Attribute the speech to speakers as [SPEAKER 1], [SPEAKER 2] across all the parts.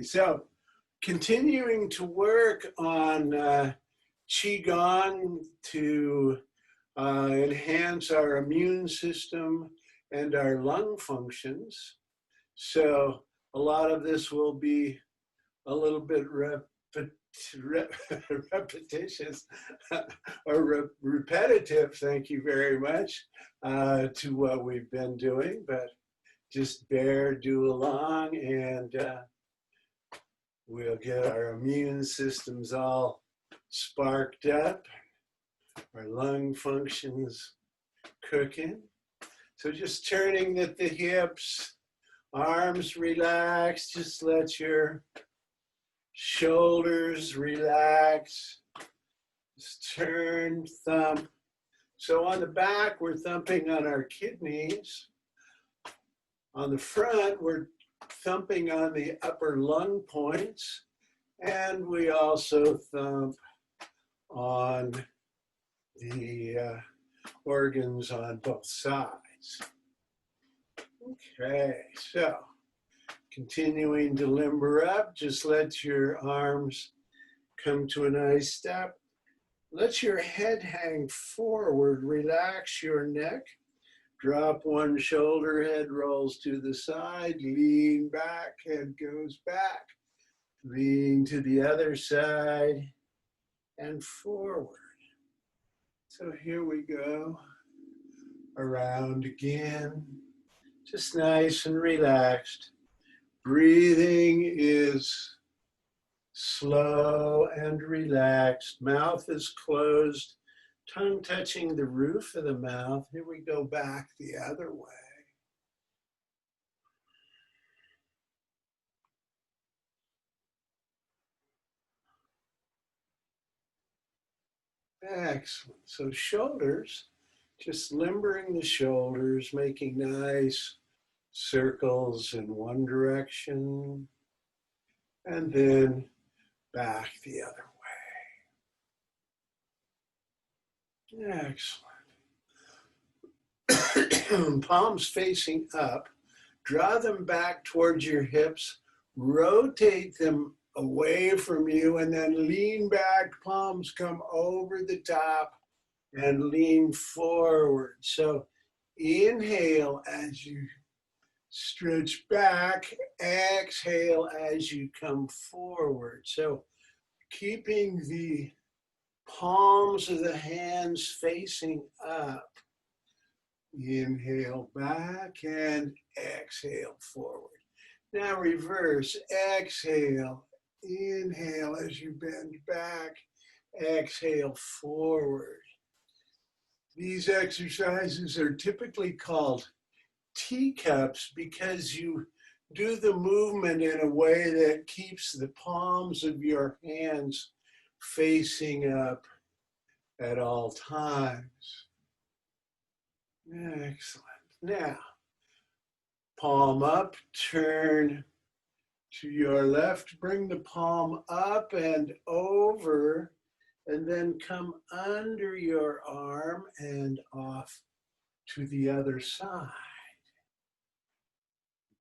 [SPEAKER 1] So, continuing to work on Qigong to enhance our immune system and our lung functions. So, a lot of this will be a little bit repetitious or repetitive, thank you very much, to what we've been doing, but just do along and we'll get our immune systems all sparked up, our lung functions cooking. So just turning at the hips, arms relaxed, just let your shoulders relax. Just turn, thump. So on the back, we're thumping on our kidneys. On the front, we're thumping on the upper lung points. And we also thump on the organs on both sides. Okay, so continuing to limber up, just let your arms come to a nice step. Let your head hang forward, relax your neck. Drop one shoulder, head rolls to the side, lean back, head goes back. Lean to the other side and forward. So here we go, around again, just nice and relaxed. Breathing is slow and relaxed. Mouth is closed, tongue touching the roof of the mouth. Here we go back the other way. Excellent. So shoulders, just limbering the shoulders, making nice circles in one direction, and then back the other way. Excellent. Palms facing up. Draw them back towards your hips. Rotate them away from you and then lean back. Palms come over the top and lean forward. So inhale as you stretch back. Exhale as you come forward. So keeping the palms of the hands facing up. Inhale back and exhale forward. Now reverse, exhale, inhale as you bend back, exhale forward. These exercises are typically called teacups because you do the movement in a way that keeps the palms of your hands facing up at all times. Excellent. Now, palm up, turn to your left, bring the palm up and over, and then come under your arm and off to the other side.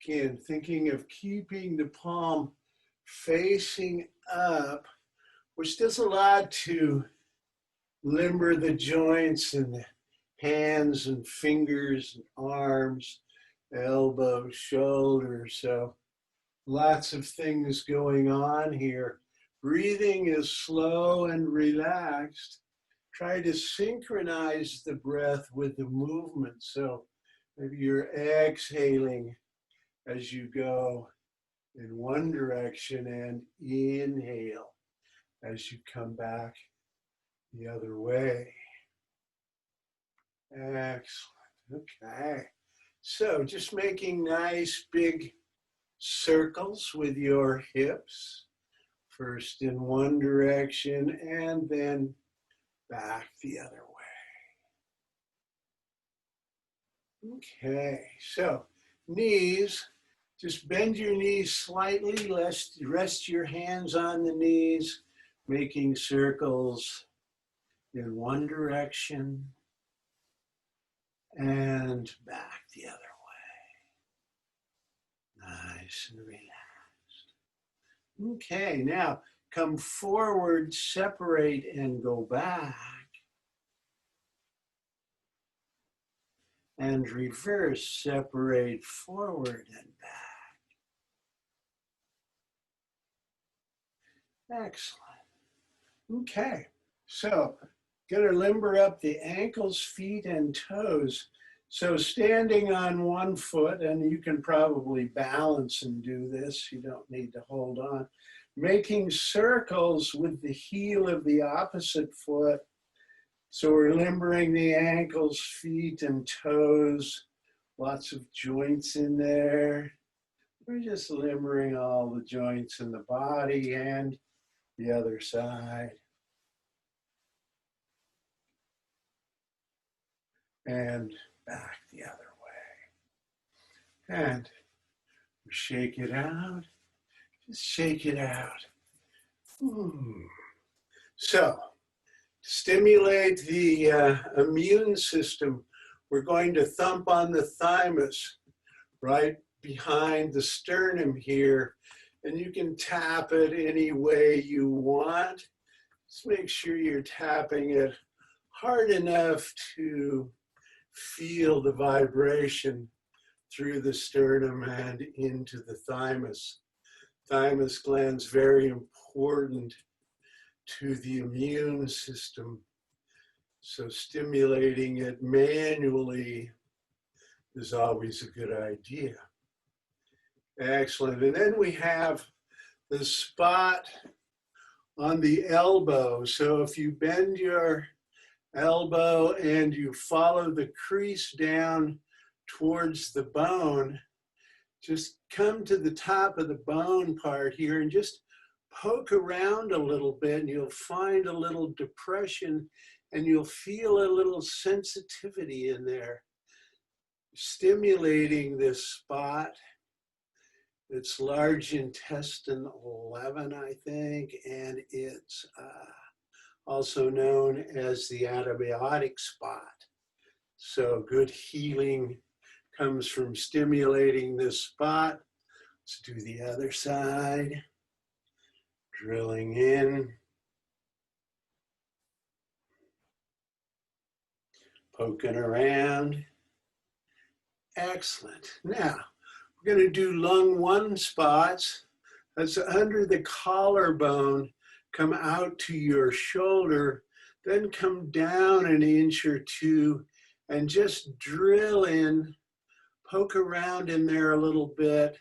[SPEAKER 1] Again, thinking of keeping the palm facing up, which does a lot to limber the joints in the hands and fingers and arms, elbows, shoulders. So lots of things going on here. Breathing is slow and relaxed. Try to synchronize the breath with the movement. So maybe you're exhaling as you go in one direction and inhale as you come back the other way. Excellent. Okay. So just making nice big circles with your hips. First in one direction and then back the other way. Okay. So knees, just bend your knees slightly. Rest your hands on the knees, making circles in one direction and back the other way. Nice and relaxed. Okay, now come forward, separate, and go back. And reverse, separate, forward, and back. Excellent. Okay, so gonna limber up the ankles, feet, and toes. So standing on one foot, and you can probably balance and do this, you don't need to hold on. Making circles with the heel of the opposite foot. So we're limbering the ankles, feet, and toes. Lots of joints in there. We're just limbering all the joints in the body and the other side. And back the other way. And we shake it out. Just shake it out. So, to stimulate the immune system, we're going to thump on the thymus right behind the sternum here. And you can tap it any way you want. Just make sure you're tapping it hard enough to feel the vibration through the sternum and into the thymus. Thymus gland's very important to the immune system. So stimulating it manually is always a good idea. Excellent. And then we have the spot on the elbow. So if you bend your elbow and you follow the crease down towards the bone, just come to the top of the bone part here and just poke around a little bit, and you'll find a little depression and you'll feel a little sensitivity in there, stimulating this spot. It's large intestine 11, I think, and it's also known as the antibiotic spot. So good healing comes from stimulating this spot. Let's do the other side. Drilling in. Poking around. Excellent. Now, we're going to do lung 1 spots. That's under the collarbone. Come out to your shoulder, then come down an inch or two and just drill in, poke around in there a little bit.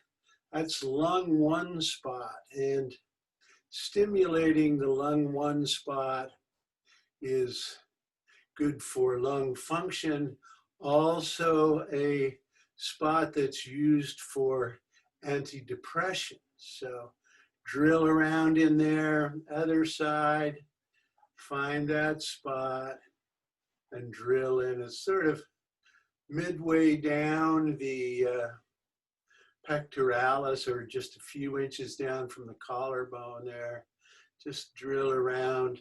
[SPEAKER 1] That's lung 1 spot, and stimulating the lung 1 spot is good for lung function. Also a spot that's used for antidepressants. So drill around in there, other side, find that spot and drill in. It's sort of midway down the pectoralis, or just a few inches down from the collarbone there. Just drill around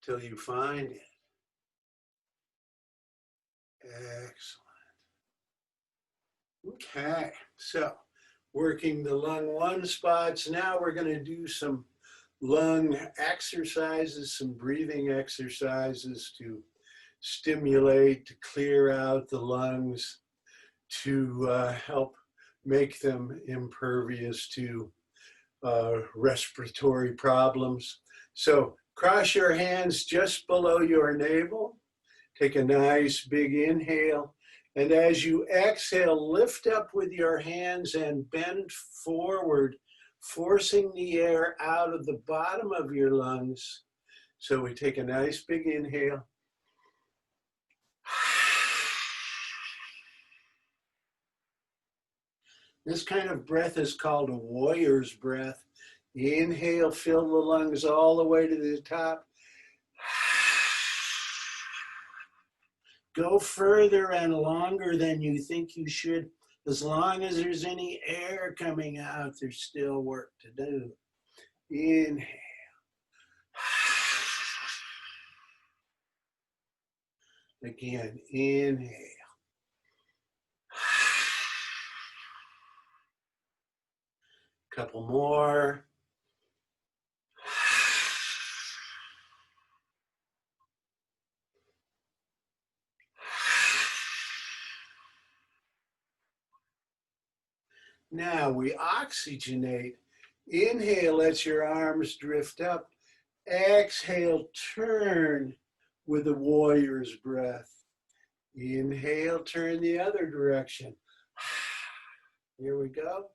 [SPEAKER 1] till you find it. Excellent. Okay, so working the lung 1 spots. Now we're going to do some lung exercises, some breathing exercises to stimulate, to clear out the lungs, to help make them impervious to respiratory problems. So cross your hands just below your navel. Take a nice big inhale. And as you exhale, lift up with your hands and bend forward, forcing the air out of the bottom of your lungs. So we take a nice big inhale. This kind of breath is called a warrior's breath. Inhale, fill the lungs all the way to the top. Go further and longer than you think you should. As long as there's any air coming out, there's still work to do. Inhale. Again, inhale. Couple more. Now we oxygenate. Inhale, let your arms drift up. Exhale, turn with a warrior's breath. Inhale, turn the other direction. Here we go.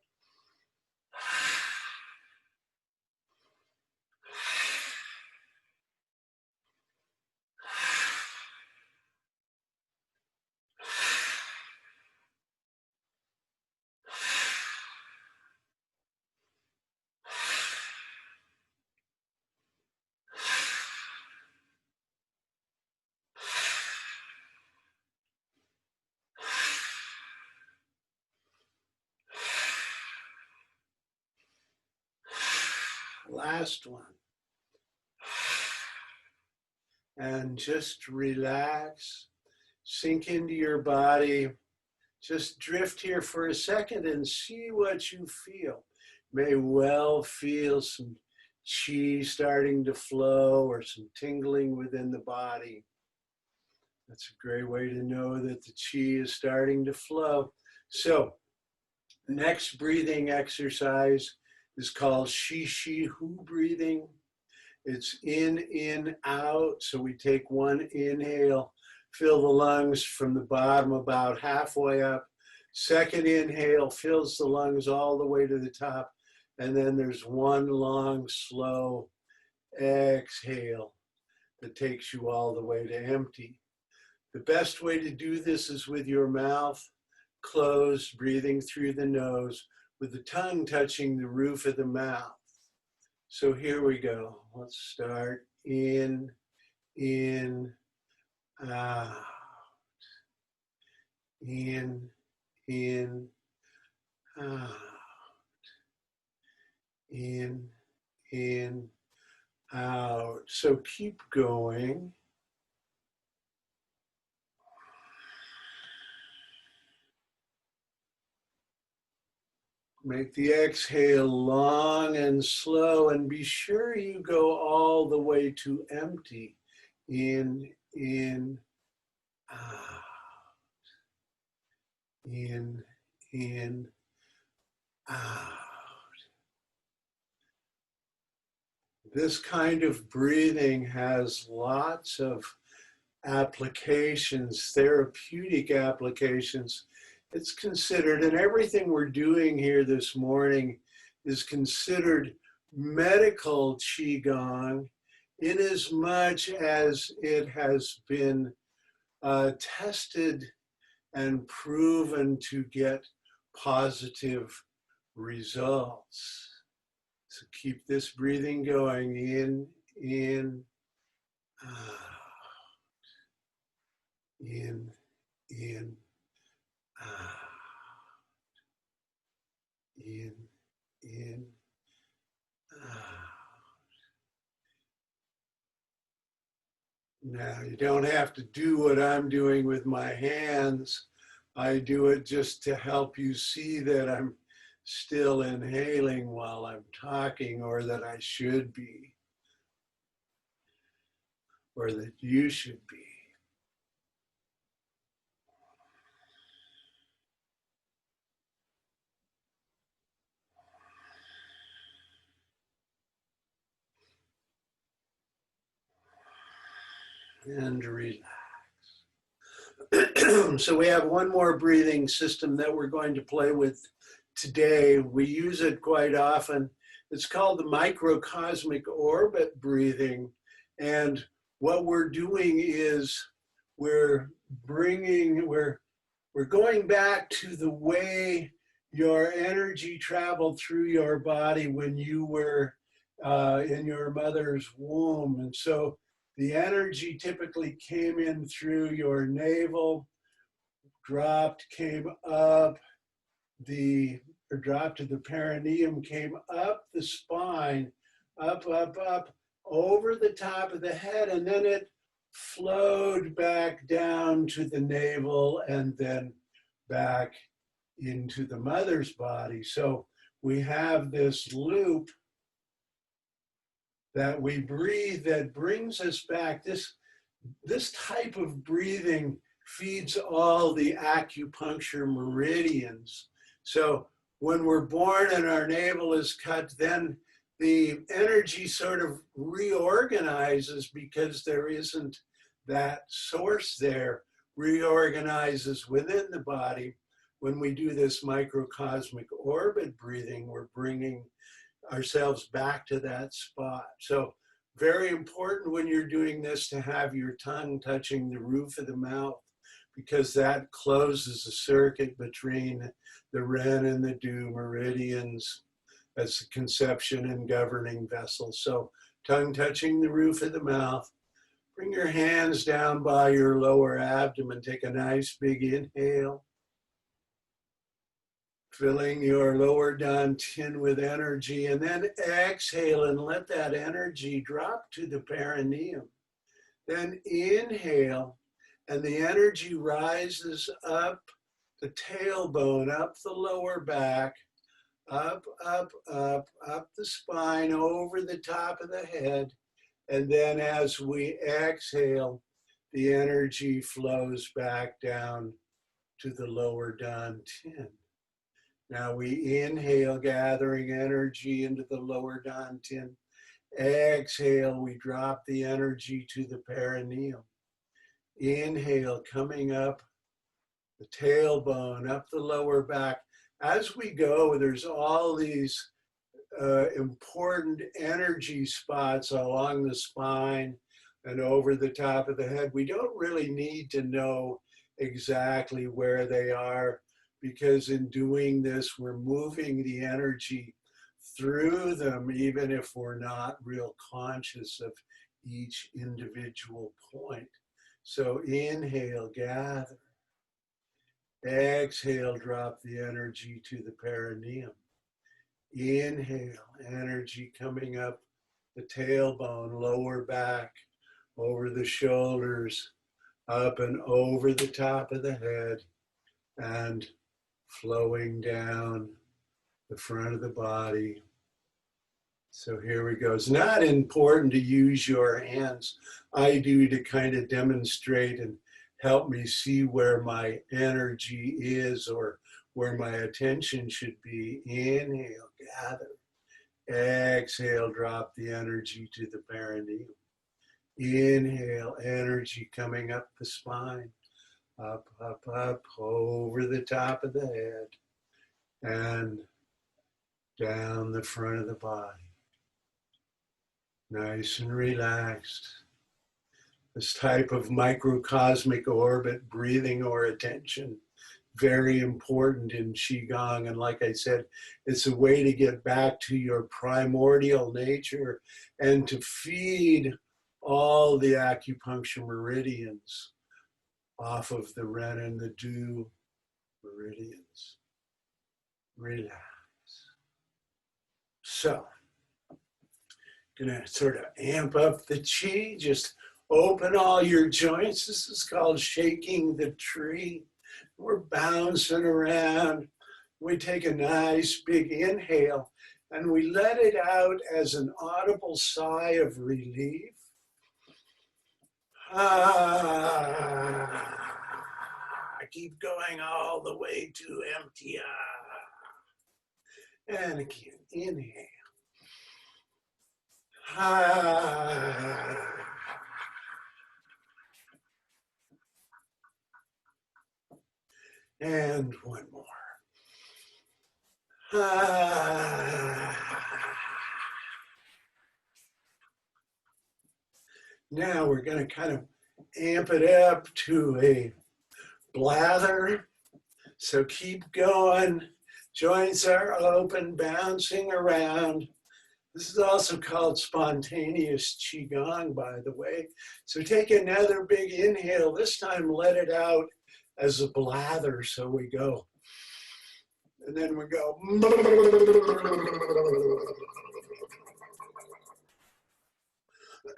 [SPEAKER 1] Last one. And just relax. Sink into your body. Just drift here for a second and see what you feel. May well feel some qi starting to flow or some tingling within the body. That's a great way to know that the qi is starting to flow. So, next breathing exercise is called shi hu breathing. It's in, out. So we take one inhale, fill the lungs from the bottom about halfway up. Second inhale fills the lungs all the way to the top. And then there's one long, slow exhale that takes you all the way to empty. The best way to do this is with your mouth closed, breathing through the nose, with the tongue touching the roof of the mouth. So here we go. Let's start in, out. In, out. In, out. So keep going. Make the exhale long and slow, and be sure you go all the way to empty. In, out. In, out. This kind of breathing has lots of applications, therapeutic applications. It's considered, and everything we're doing here this morning is considered medical Qigong, in as much as it has been tested and proven to get positive results. So keep this breathing going, in, out, in, out, in, out. Now, you don't have to do what I'm doing with my hands. I do it just to help you see that I'm still inhaling while I'm talking, or that I should be, or that you should be. And relax. So we have one more breathing system that we're going to play with today. We use it quite often. It's called the microcosmic orbit breathing. And what we're doing is we're going back to the way your energy traveled through your body when you were in your mother's womb. And so the energy typically came in through your navel, dropped, came up, dropped to the perineum, came up the spine, up, over the top of the head, and then it flowed back down to the navel and then back into the mother's body. So we have this loop that we breathe that brings us back. This type of breathing feeds all the acupuncture meridians. So when we're born and our navel is cut, then the energy sort of reorganizes because there isn't that source there, reorganizes within the body. When we do this microcosmic orbit breathing, we're bringing ourselves back to that spot. So very important when you're doing this to have your tongue touching the roof of the mouth, because that closes the circuit between the Ren and the Du meridians as the conception and governing vessel. So tongue touching the roof of the mouth. Bring your hands down by your lower abdomen. Take a nice big inhale. Filling your lower dantian with energy, and then exhale and let that energy drop to the perineum. Then inhale, and the energy rises up the tailbone, up the lower back, up, up, up, up the spine, over the top of the head. And then as we exhale, the energy flows back down to the lower dantian. Now we inhale, gathering energy into the lower dantian. Exhale, we drop the energy to the perineum. Inhale, coming up the tailbone, up the lower back. As we go, there's all these important energy spots along the spine and over the top of the head. We don't really need to know exactly where they are, because in doing this, we're moving the energy through them, even if we're not real conscious of each individual point. So inhale, gather. Exhale, drop the energy to the perineum. Inhale, energy coming up the tailbone, lower back, over the shoulders, up and over the top of the head, and flowing down the front of the body. So here we go. It's not important to use your hands. I do to kind of demonstrate and help me see where my energy is or where my attention should be. Inhale, gather. Exhale, drop the energy to the perineum. Inhale, energy coming up the spine. Up, up, up, over the top of the head, and down the front of the body. Nice and relaxed. This type of microcosmic orbit breathing or attention, very important in Qigong. And like I said, it's a way to get back to your primordial nature and to feed all the acupuncture meridians off of the Ren and the Du meridians. Relax. So, gonna sort of amp up the Qi, just open all your joints. This is called shaking the tree. We're bouncing around. We take a nice big inhale and we let it out as an audible sigh of relief. Keep going all the way to empty. And again, inhale. And one more. Now we're going to kind of amp it up to a blather. So keep going. Joints are open, bouncing around. This is also called spontaneous Qigong, by the way. So take another big inhale. This time let it out as a blather. So we go. And then we go.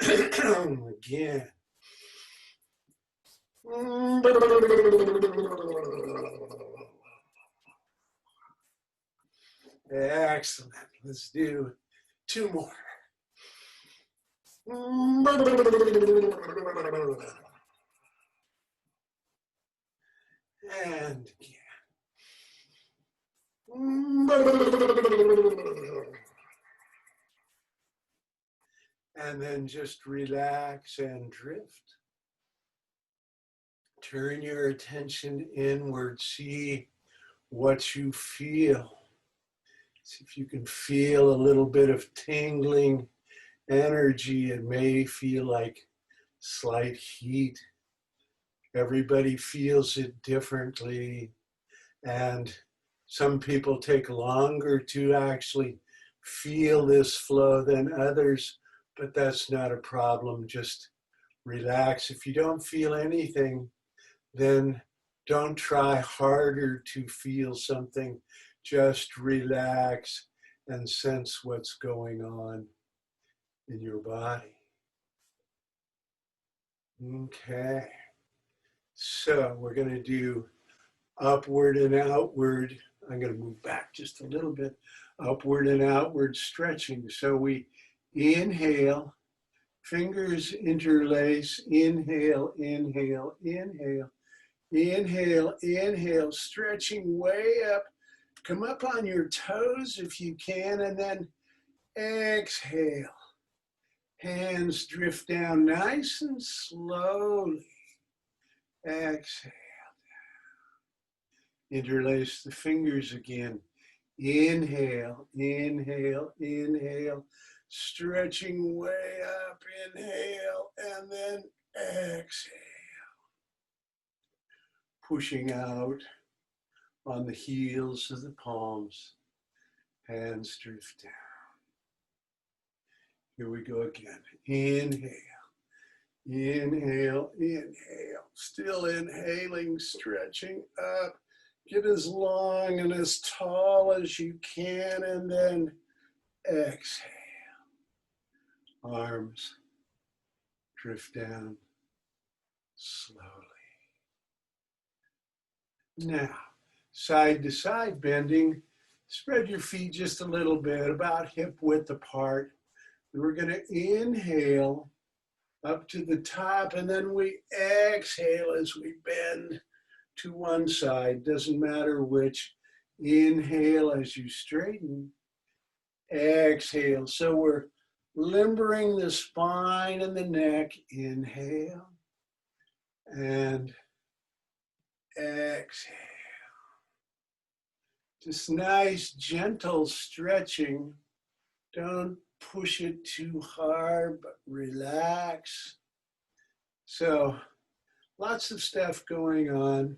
[SPEAKER 1] Again. Excellent. Let's do two more. And again. And then just relax and drift. Turn your attention inward. See what you feel. See if you can feel a little bit of tingling energy. It may feel like slight heat. Everybody feels it differently. And some people take longer to actually feel this flow than others, but that's not a problem. Just relax. If you don't feel anything, then don't try harder to feel something. Just relax and sense what's going on in your body. Okay. So we're going to do upward and outward. I'm going to move back just a little bit. Upward and outward stretching. So we inhale, fingers interlace, inhale, inhale, inhale, inhale, inhale, stretching way up. Come up on your toes if you can, and then exhale. Hands drift down nice and slowly. Exhale. Interlace the fingers again. Inhale, inhale, inhale. Stretching way up. Inhale, and then exhale. Pushing out on the heels of the palms. Hands drift down. Here we go again. Inhale. Inhale, inhale. Still inhaling, stretching up. Get as long and as tall as you can, and then exhale. Arms drift down slowly. Now, side to side bending. Spread your feet just a little bit, about hip width apart. And we're going to inhale up to the top, and then we exhale as we bend to one side. Doesn't matter which. Inhale as you straighten. Exhale. So we're limbering the spine and the neck. Inhale and exhale. Just nice, gentle stretching. Don't push it too hard, but relax. So, lots of stuff going on.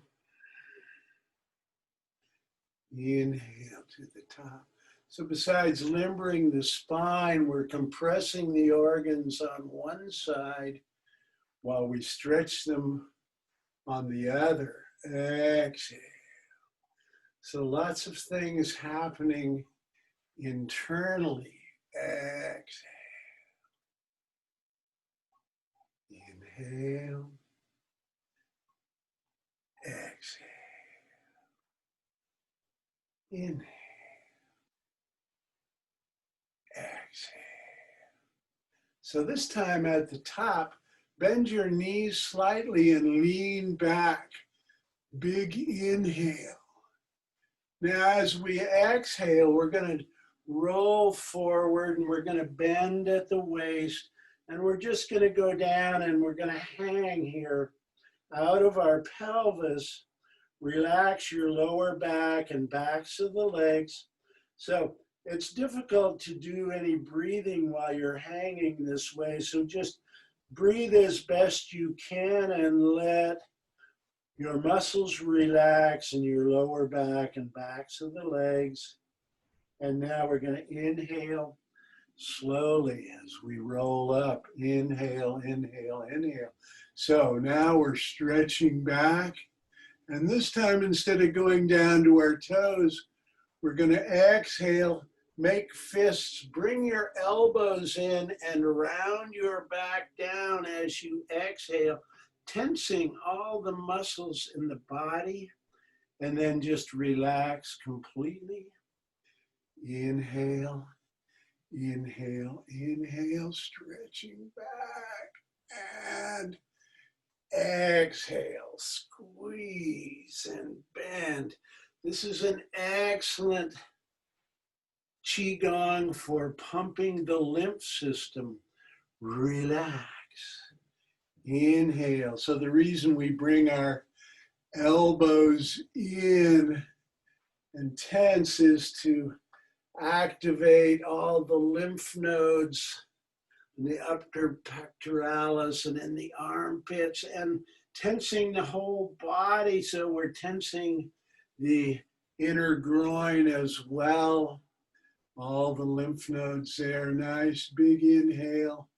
[SPEAKER 1] Inhale to the top. So besides limbering the spine, we're compressing the organs on one side while we stretch them on the other. Exhale. So lots of things happening internally. Exhale. Inhale. Exhale. Inhale. Exhale. So this time at the top, bend your knees slightly and lean back. Big inhale. Now as we exhale, we're going to roll forward and we're going to bend at the waist, and we're just going to go down and we're going to hang here out of our pelvis. Relax your lower back and backs of the legs. So it's difficult to do any breathing while you're hanging this way, so just breathe as best you can and let your muscles relax in your lower back and backs of the legs. And now we're going to inhale slowly as we roll up. Inhale, inhale, inhale. So now we're stretching back. And this time, instead of going down to our toes, we're going to exhale, make fists, bring your elbows in and round your back down as you exhale, tensing all the muscles in the body, and then just relax completely. Inhale, inhale, inhale, stretching back, and exhale, squeeze and bend. This is an excellent Qigong for pumping the lymph system. Relax. Inhale. So the reason we bring our elbows in and tense is to activate all the lymph nodes in the upper pectoralis and in the armpits, and tensing the whole body. So we're tensing the inner groin as well. All the lymph nodes there. Nice big inhale.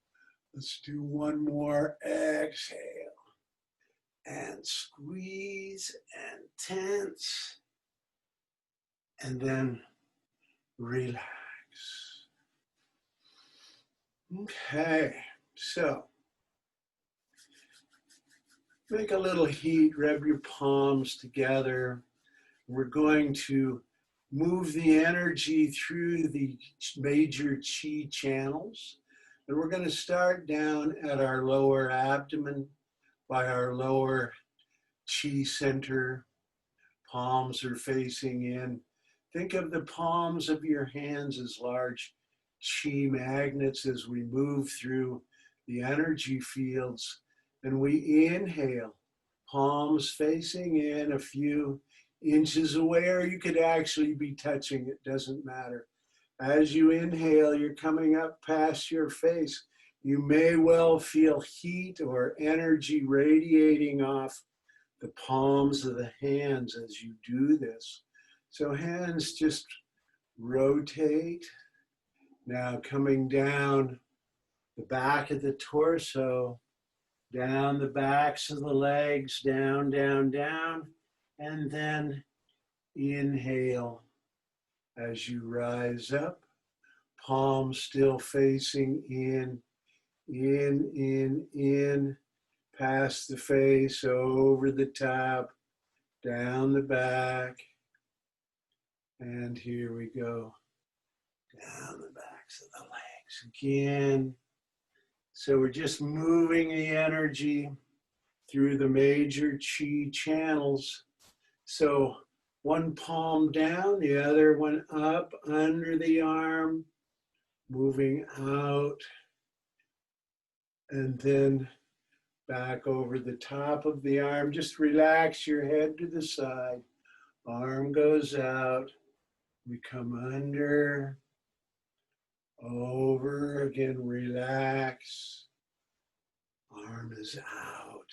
[SPEAKER 1] Let's do one more. Exhale. And squeeze and tense. And then relax. Okay, so make a little heat, rub your palms together. We're going to move the energy through the major Qi channels. And we're going to start down at our lower abdomen by our lower Qi center. Palms are facing in. Think of the palms of your hands as large Qi magnets as we move through the energy fields. And we inhale, palms facing in a few inches away, or you could actually be touching, it doesn't matter. As you inhale, you're coming up past your face. You may well feel heat or energy radiating off the palms of the hands as you do this. So hands just rotate. Now coming down the back of the torso, down the backs of the legs, down, down, down, and then inhale as you rise up, palms still facing in, past the face, over the top, down the back, and here we go, down the backs of the legs again. So we're just moving the energy through the major Qi channels. So one palm down, the other one up under the arm, moving out, and then back over the top of the arm. Just relax your head to the side. Arm goes out. We come under, over, again, relax. Arm is out,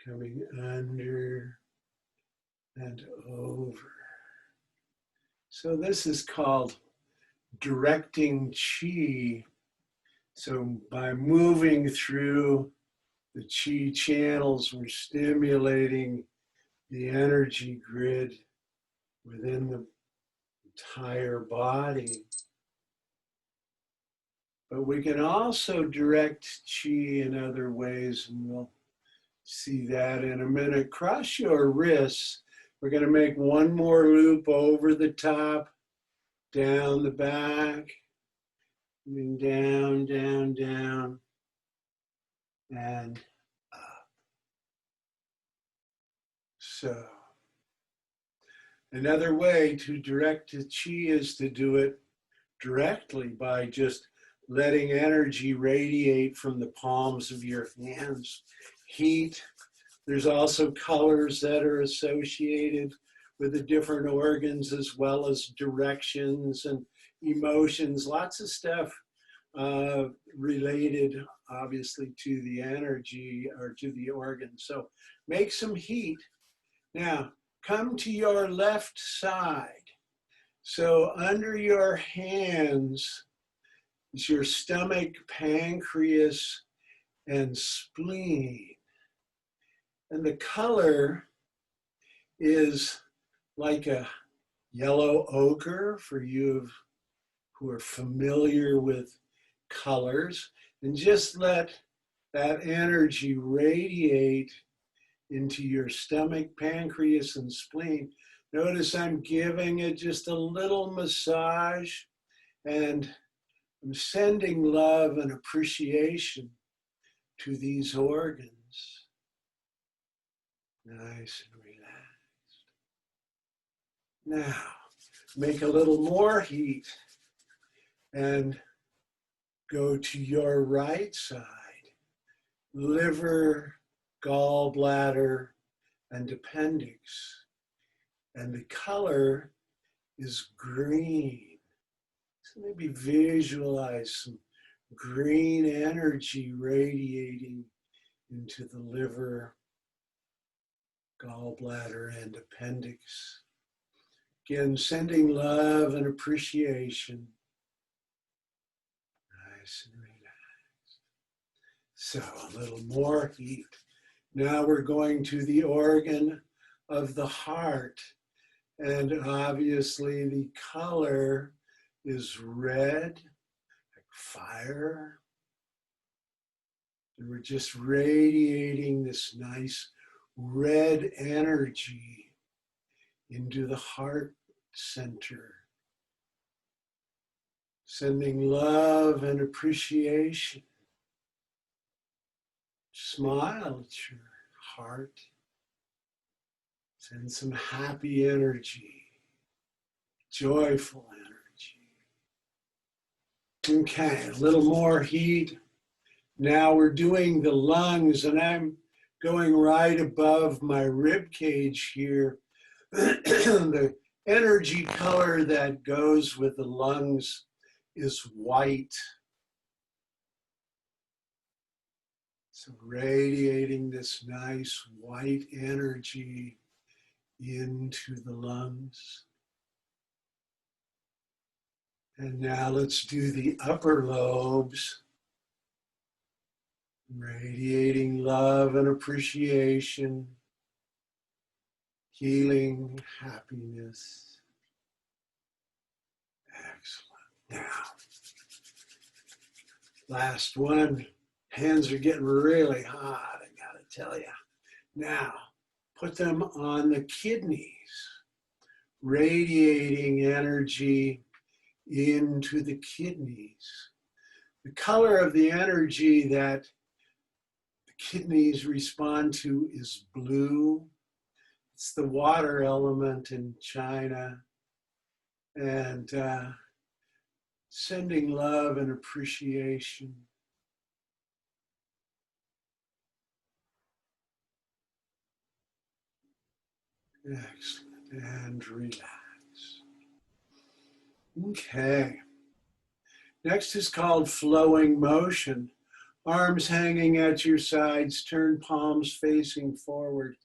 [SPEAKER 1] coming under and over. So this is called directing Qi. So by moving through the Qi channels, we're stimulating the energy grid within the entire body. But we can also direct Qi in other ways, and we'll see that in a minute. Cross your wrists. We're going to make one more loop over the top, down the back, and down, down, down, and up. So, another way to direct the Qi is to do it directly by just letting energy radiate from the palms of your hands. Heat. There's also colors that are associated with the different organs, as well as directions and emotions. Lots of stuff related, obviously, to the energy or to the organs. So make some heat. Now, come to your left side. So under your hands is your stomach, pancreas, and spleen. And the color is like a yellow ochre for you who are familiar with colors. And just let that energy radiate into your stomach, pancreas, and spleen. Notice I'm giving it just a little massage, and I'm sending love and appreciation to these organs. Nice and relaxed. Now, make a little more heat and go to your right side. Liver, gallbladder, and appendix. And the color is green. So maybe visualize some green energy radiating into the liver, gallbladder, and appendix. Again, sending love and appreciation. Nice and relaxed. So a little more heat. Now we're going to the organ of the heart. And obviously the color is red, like fire. And we're just radiating this nice red energy into the heart center. Sending love and appreciation. Smile at your heart. Send some happy energy, joyful energy. Okay, a little more heat. Now we're doing the lungs, and I'm going right above my rib cage here. The energy color that goes with the lungs is white. So radiating this nice white energy into the lungs. And now let's do the upper lobes. Radiating love and appreciation, healing, happiness. Excellent. Now, last one. Hands are getting really hot, I gotta tell you. Now, put them on the kidneys, radiating energy into the kidneys. The color of the energy that the kidneys respond to is blue. It's the water element in China. And sending love and appreciation. Excellent. And relax. Okay. Next is called flowing motion. Arms hanging at your sides, turn palms facing forward.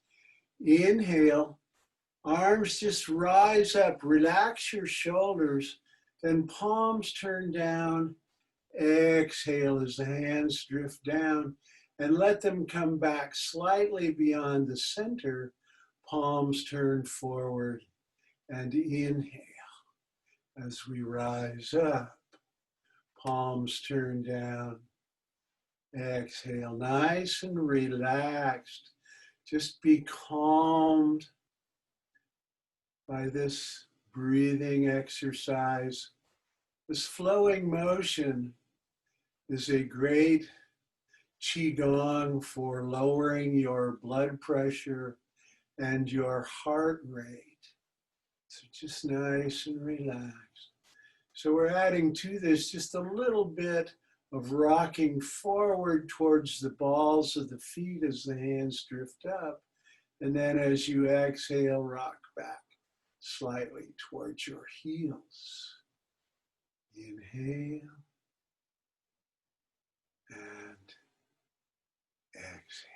[SPEAKER 1] Inhale, arms just rise up, relax your shoulders, then palms turn down. Exhale as the hands drift down and let them come back slightly beyond the center. Palms turn forward and inhale as we rise up. Palms turn down. Exhale, nice and relaxed. Just be calmed by this breathing exercise. This flowing motion is a great Qigong for lowering your blood pressure and your heart rate. So just nice and relaxed. So we're adding to this just a little bit of rocking forward towards the balls of the feet as the hands drift up. And then as you exhale, rock back slightly towards your heels. Inhale and exhale.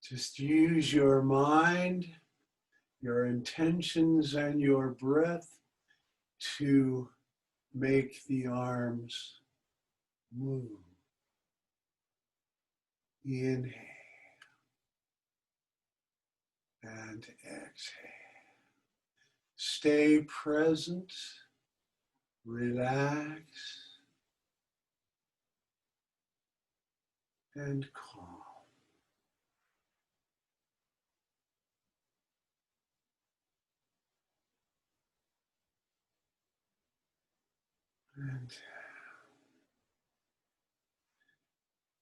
[SPEAKER 1] Just use your mind, your intentions, and your breath to make the arms move. Inhale and exhale. Stay present, relax, and calm.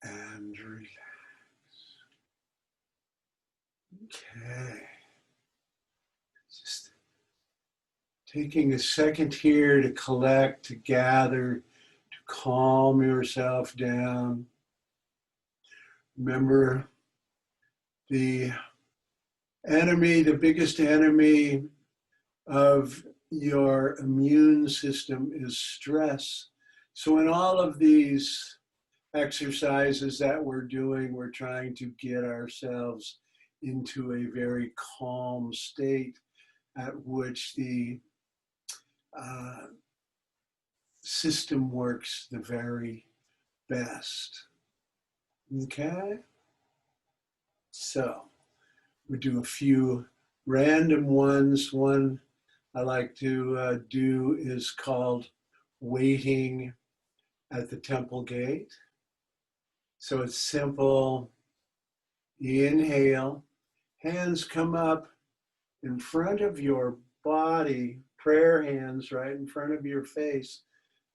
[SPEAKER 1] And relax. Okay. Just Taking a second here to collect, to gather, to calm yourself down. Remember, the enemy, the biggest enemy of your immune system is stress. So in all of these exercises that we're doing, we're trying to get ourselves into a very calm state at which the system works the very best. Okay? So we do a few random ones. One I like to do is called waiting at the temple gate. So it's simple. Inhale, hands come up in front of your body, prayer hands right in front of your face.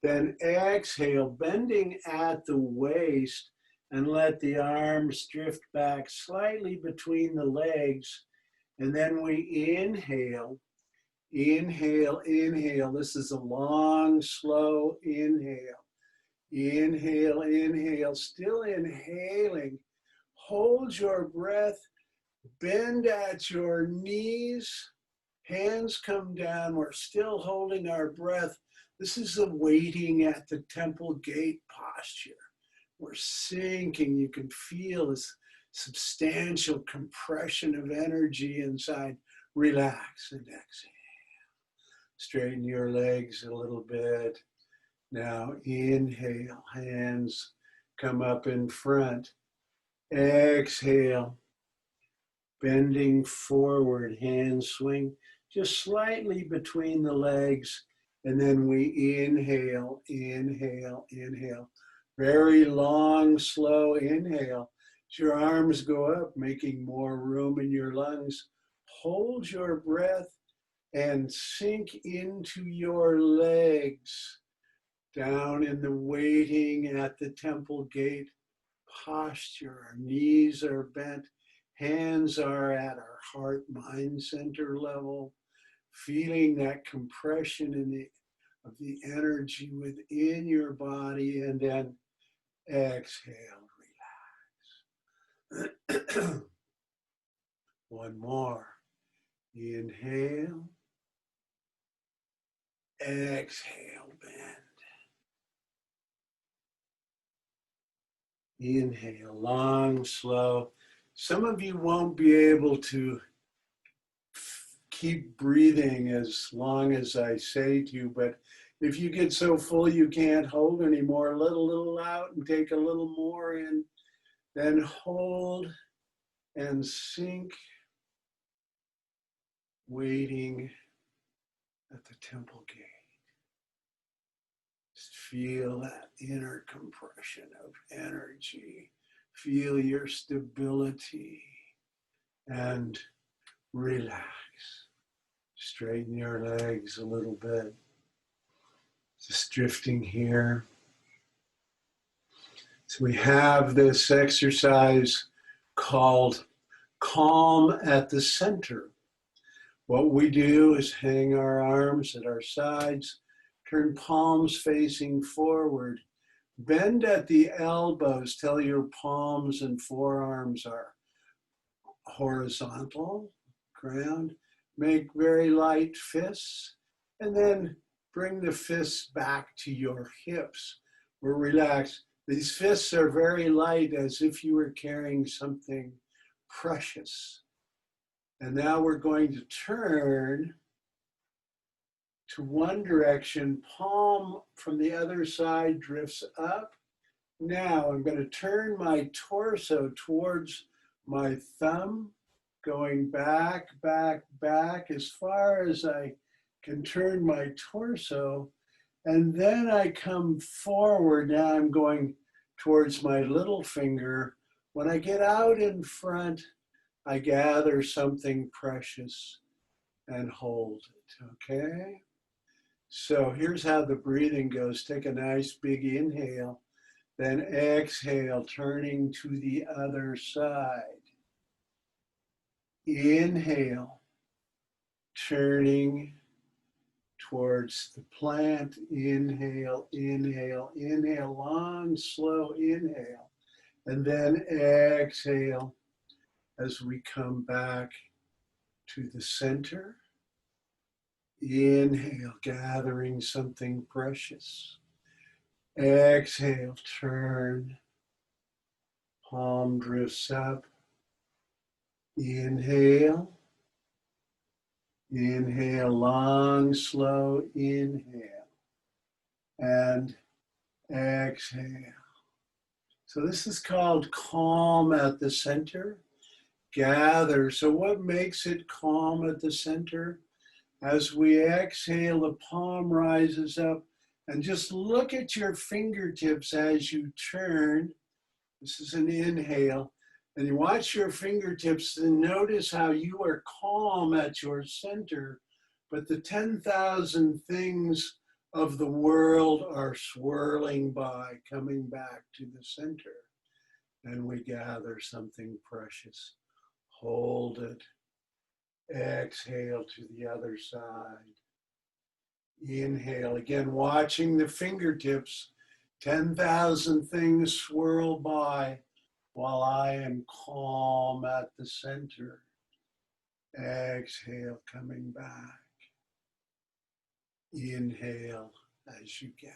[SPEAKER 1] Then exhale, bending at the waist, and let the arms drift back slightly between the legs. And then we inhale, inhale, inhale. This is a long, slow inhale. Inhale, inhale, still inhaling. Hold your breath, bend at your knees, hands come down. We're still holding our breath. This is the waiting at the temple gate posture. We're sinking. You can feel this substantial compression of energy inside. Relax and exhale. Straighten your legs a little bit. Now inhale, hands come up in front. Exhale, bending forward, hands swing just slightly between the legs. And then we inhale, inhale, inhale. Very long, slow inhale. As your arms go up, making more room in your lungs. Hold your breath and sink into your legs. Down in the waiting at the temple gate posture. Our knees are bent. Hands are at our heart-mind center level. Feeling that compression of the energy within your body, and then exhale, relax. One more. Inhale. Exhale, bend. Inhale, long, slow. Some of you won't be able to keep breathing as long as I say to you, but if you get so full you can't hold anymore, let a little out and take a little more in, then hold and sink, waiting at the temple gate. Just feel that inner compression of energy. Feel your stability and relax. Straighten your legs a little bit. Just drifting here. So we have this exercise called calm at the center. What we do is hang our arms at our sides, turn palms facing forward, bend at the elbows till your palms and forearms are horizontal, ground. Make very light fists, and then bring the fists back to your hips. We're relaxed. These fists are very light, as if you were carrying something precious. And now we're going to turn to one direction, palm from the other side drifts up. Now I'm going to turn my torso towards my thumb, going back, back, back as far as I can turn my torso. And then I come forward. Now I'm going towards my little finger. When I get out in front, I gather something precious and hold it, okay? So here's how the breathing goes. Take a nice big inhale, then exhale, turning to the other side. Inhale, turning towards the plant. Inhale, inhale, inhale, long, slow inhale. And then exhale as we come back to the center. Inhale, gathering something precious. Exhale, turn. Palm drifts up. Inhale. Inhale, long, slow inhale. And exhale. So this is called calm at the center. Gather. So what makes it calm at the center? As we exhale, the palm rises up, and just look at your fingertips as you turn. This is an inhale. And you watch your fingertips and notice how you are calm at your center, but the 10,000 things of the world are swirling by, coming back to the center. And we gather something precious. Hold it. Exhale to the other side. Inhale, again, watching the fingertips. 10,000 things swirl by while I am calm at the center. Exhale, coming back. Inhale as you gather.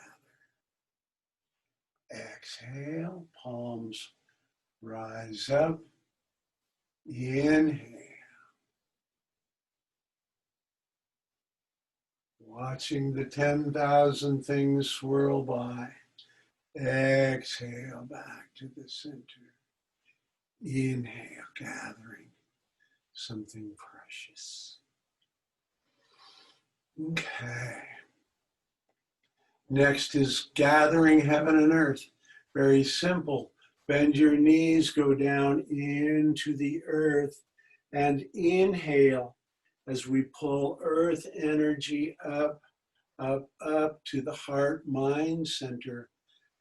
[SPEAKER 1] Exhale, palms rise up. Inhale. Watching the 10,000 things swirl by. Exhale back to the center. Inhale, gathering something precious. Okay. Next is gathering heaven and earth. Very simple. Bend your knees, go down into the earth, and inhale as we pull earth energy up, up, up to the heart mind center.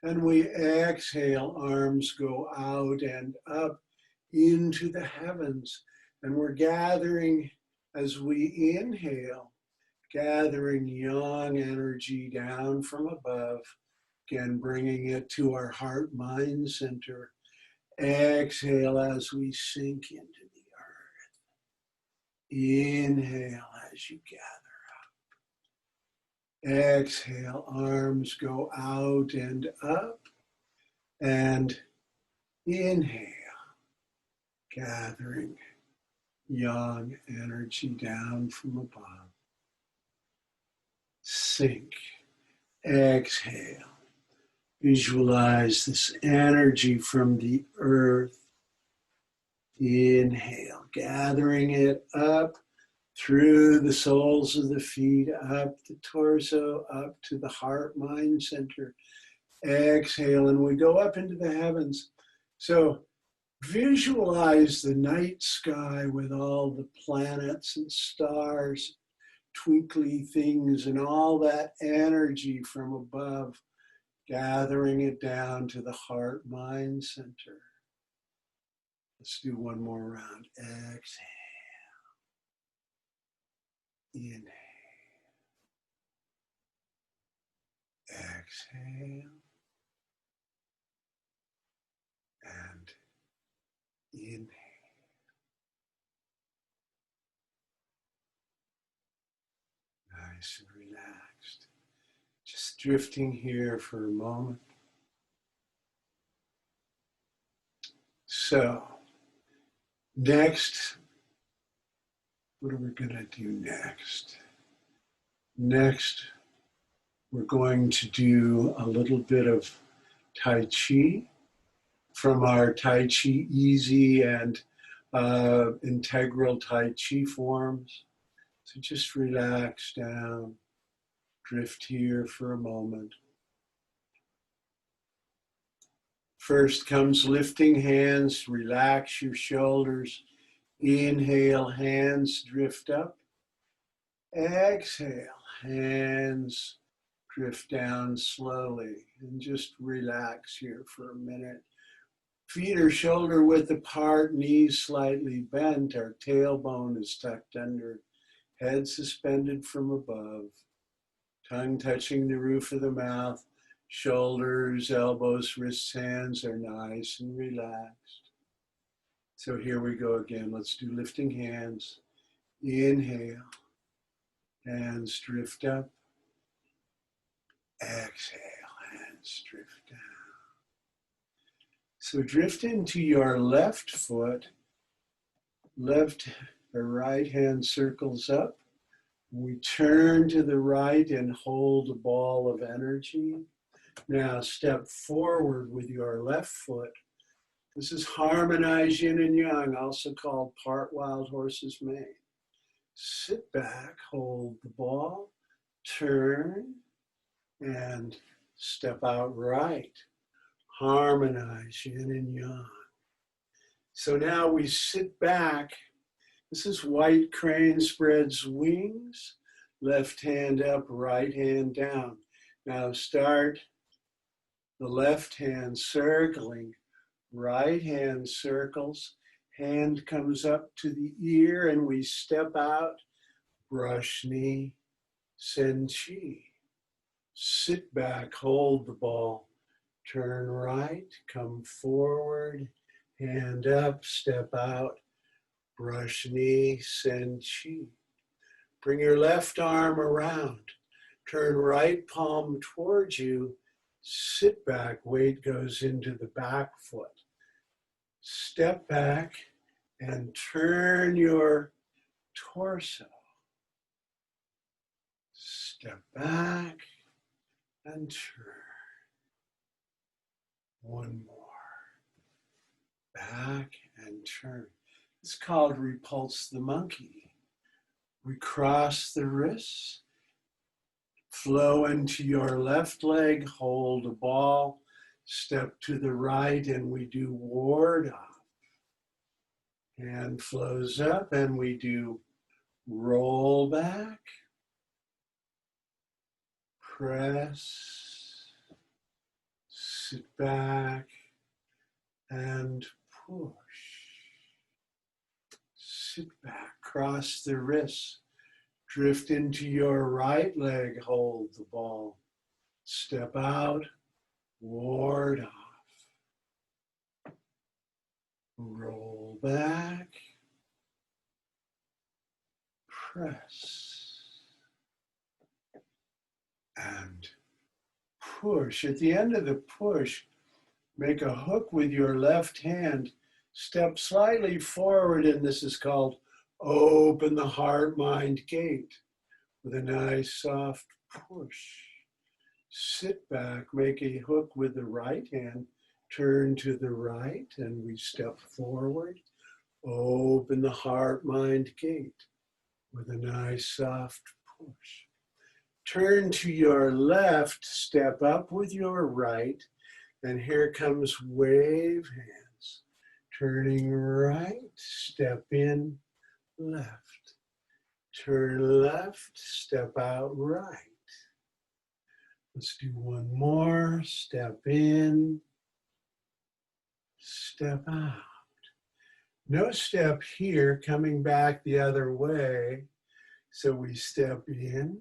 [SPEAKER 1] And we exhale, arms go out and up into the heavens. And we're gathering as we inhale, gathering yang energy down from above. Again, bringing it to our heart mind center. Exhale as we sink into the earth. Inhale as you gather up. Exhale, arms go out and up. And inhale, gathering yang energy down from above. Sink. Exhale. Visualize this energy from the earth. Inhale, gathering it up through the soles of the feet, up the torso, up to the heart mind center. Exhale, and we go up into the heavens. So visualize the night sky with all the planets and stars, twinkly things, and all that energy from above, gathering it down to the heart mind center. Let's do one more round. Exhale. Inhale. Exhale. And inhale. Nice and relaxed. Just drifting here for a moment. So, next, what are we going to do next? Next, we're going to do a little bit of Tai Chi from our Tai Chi Easy and integral Tai Chi forms. So just relax down, drift here for a moment. First comes lifting hands, relax your shoulders. Inhale, hands drift up. Exhale, hands drift down slowly, and just relax here for a minute. Feet are shoulder width apart, knees slightly bent, our tailbone is tucked under, head suspended from above. Tongue touching the roof of the mouth. Shoulders, elbows, wrists, hands are nice and relaxed. So here we go again. Let's do lifting hands. Inhale. Hands drift up. Exhale. Hands drift down. So drift into your left foot. Left or right hand circles up. We turn to the right and hold a ball of energy. Now step forward with your left foot. This is harmonized yin and yang, also called part wild horse's mane. Sit back, hold the ball, turn, and step out right. Harmonize yin and yang. So now we sit back. This is white crane spreads wings. Left hand up, right hand down. Now start the left hand circling. Right hand circles. Hand comes up to the ear and we step out. Brush knee, send chi. Sit back, hold the ball. Turn right, come forward. Hand up, step out. Brush knee, send chi. Bring your left arm around. Turn right palm towards you. Sit back, weight goes into the back foot. Step back and turn your torso. Step back and turn. One more. Back and turn. It's called repulse the monkey. We cross the wrists, flow into your left leg, hold a ball, step to the right, and we do ward off. Hand flows up, and we do roll back, press, sit back, and push. Sit back, cross the wrists, drift into your right leg, hold the ball, step out, ward off, roll back, press, and push. At the end of the push, make a hook with your left hand, step slightly forward, and this is called open the heart-mind gate with a nice soft push. Sit back, make a hook with the right hand, turn to the right, and we step forward. Open the heart-mind gate with a nice soft push. Turn to your left, step up with your right, and here comes wave hands. Turning right, step in, left. Turn left, step out right. Let's do one more. Step in, step out. No step here, coming back the other way. So we step in,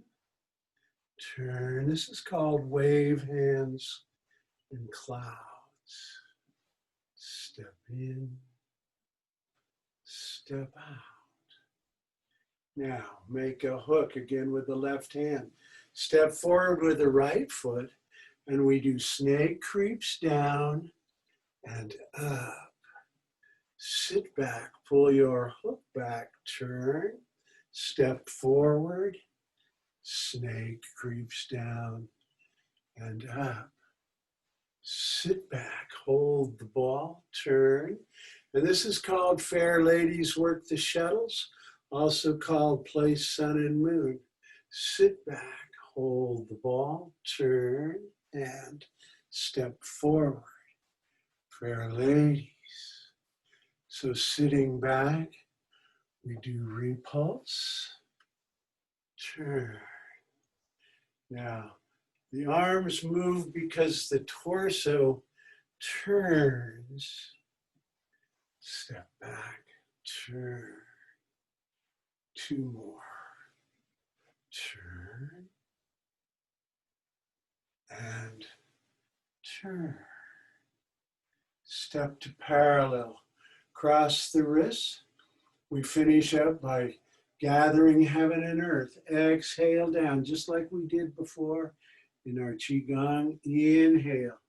[SPEAKER 1] turn. This is called wave hands in clouds. Step in, step out. Now make a hook again with the left hand. Step forward with the right foot, and we do snake creeps down and up. Sit back, pull your hook back, turn, step forward, snake creeps down and up. Sit back, hold the ball, turn. And this is called Fair Ladies Work the Shuttles, also called Place Sun and Moon. Sit back, hold the ball, turn, and step forward. Fair Ladies. So sitting back, we do repulse, turn. Now, the arms move because the torso turns. Step back, turn. Two more. Turn turn. Step to parallel. Cross the wrists. We finish up by gathering heaven and earth. Exhale down, just like we did before in our Qigong. Inhale,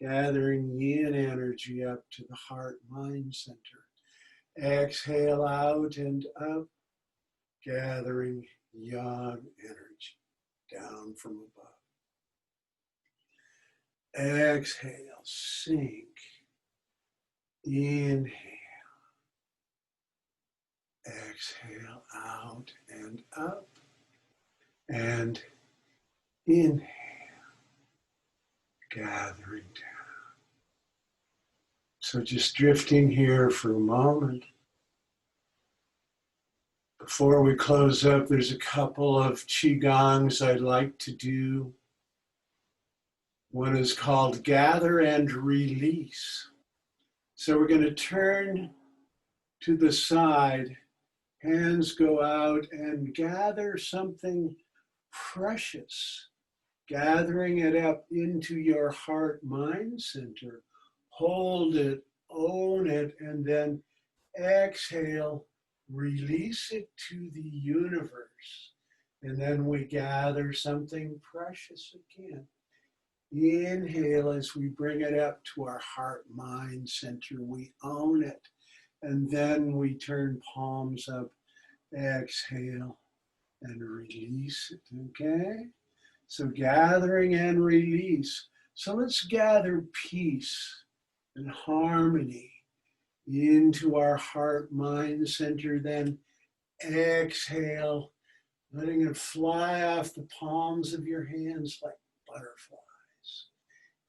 [SPEAKER 1] gathering yin energy up to the heart, mind center. Exhale out and up, gathering yang energy down from above. Exhale, sink. Inhale. Exhale out and up. And inhale, gathering down. So just drifting here for a moment. Before we close up, there's a couple of Qigongs I'd like to do. One is called Gather and Release. So we're going to turn to the side, hands go out and gather something precious, gathering it up into your heart mind center. Hold it, own it, and then exhale, release it to the universe. And then we gather something precious again. Inhale as we bring it up to our heart mind center. We own it. And then we turn palms up. Exhale and release it, okay? So gathering and release. So let's gather peace and harmony into our heart mind center. Then exhale, letting it fly off the palms of your hands like butterflies.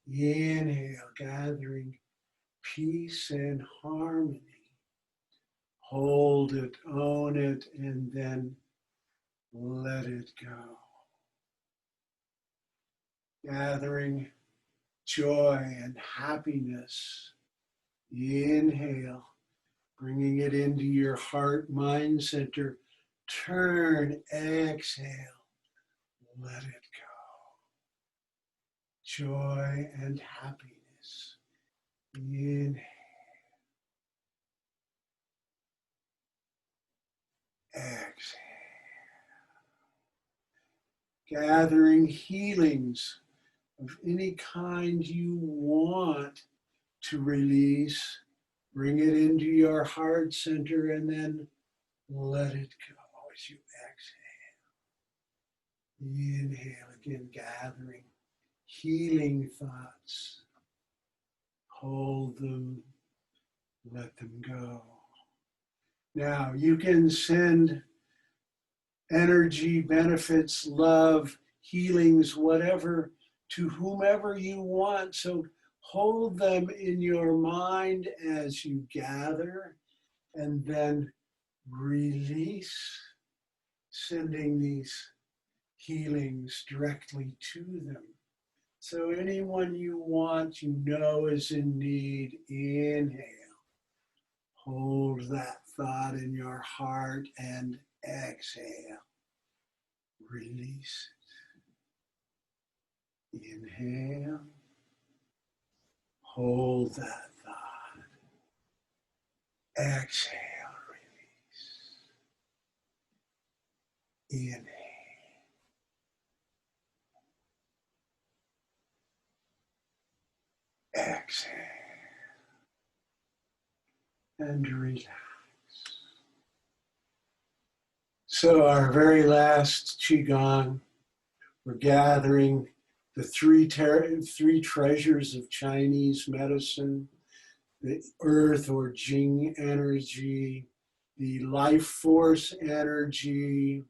[SPEAKER 1] Inhale, gathering peace and harmony. Hold it, own it, and then let it go. Gathering joy and happiness. Inhale, bringing it into your heart, mind center. Turn, exhale, let it go. Joy and happiness. Inhale. Exhale. Gathering healings of any kind you want to release. Bring it into your heart center and then let it go as you exhale. Inhale again, gathering healing thoughts. Hold them, let them go. Now you can send energy, benefits, love, healings, whatever, to whomever you want. So hold them in your mind as you gather and then release, sending these healings directly to them. So anyone you want, you know is in need, inhale. Hold that thought in your heart and exhale. Release it. Inhale. Hold that thought. Exhale. Release. Inhale. Exhale. And relax. So our very last Qigong, we're gathering the three treasures of Chinese medicine, the earth or Jing energy, the life force energy,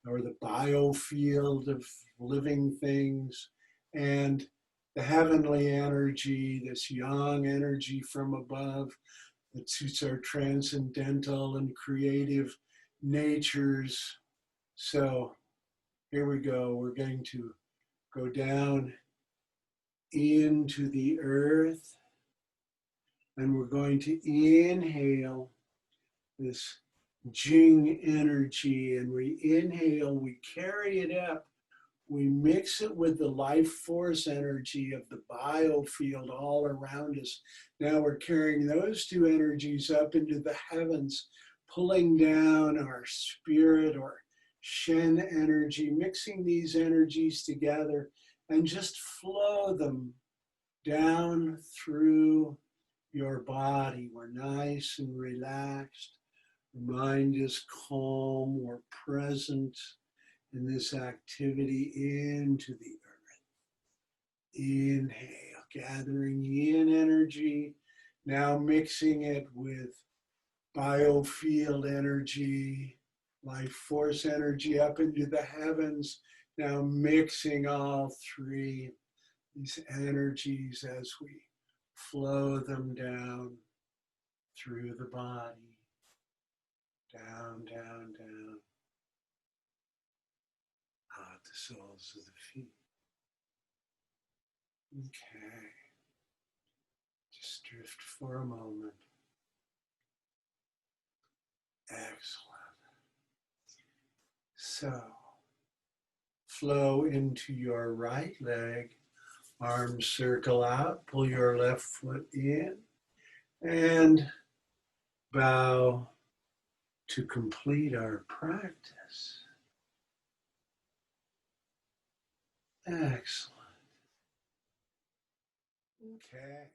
[SPEAKER 1] or the biofield of living things, and the heavenly energy, this yang energy from above that suits our transcendental and creative natures. So here we go. We're going to go down into the earth, and we're going to inhale this Jing energy, and we inhale, we carry it up we mix it with the life force energy of the biofield all around us. Now we're carrying those two energies up into the heavens, pulling down our spirit or Shen energy, mixing these energies together and just flow them down through your body. We're nice and relaxed. The mind is calm. We're present in this activity into the earth. Inhale, gathering in energy, now mixing it with biofield energy, life force energy up into the heavens, now mixing all three these energies as we flow them down through the body, down, down, down, out the soles of the feet. Okay, just drift for a moment. Excellent. So, flow into your right leg, arms circle out, pull your left foot in, and bow to complete our practice. Excellent. Okay.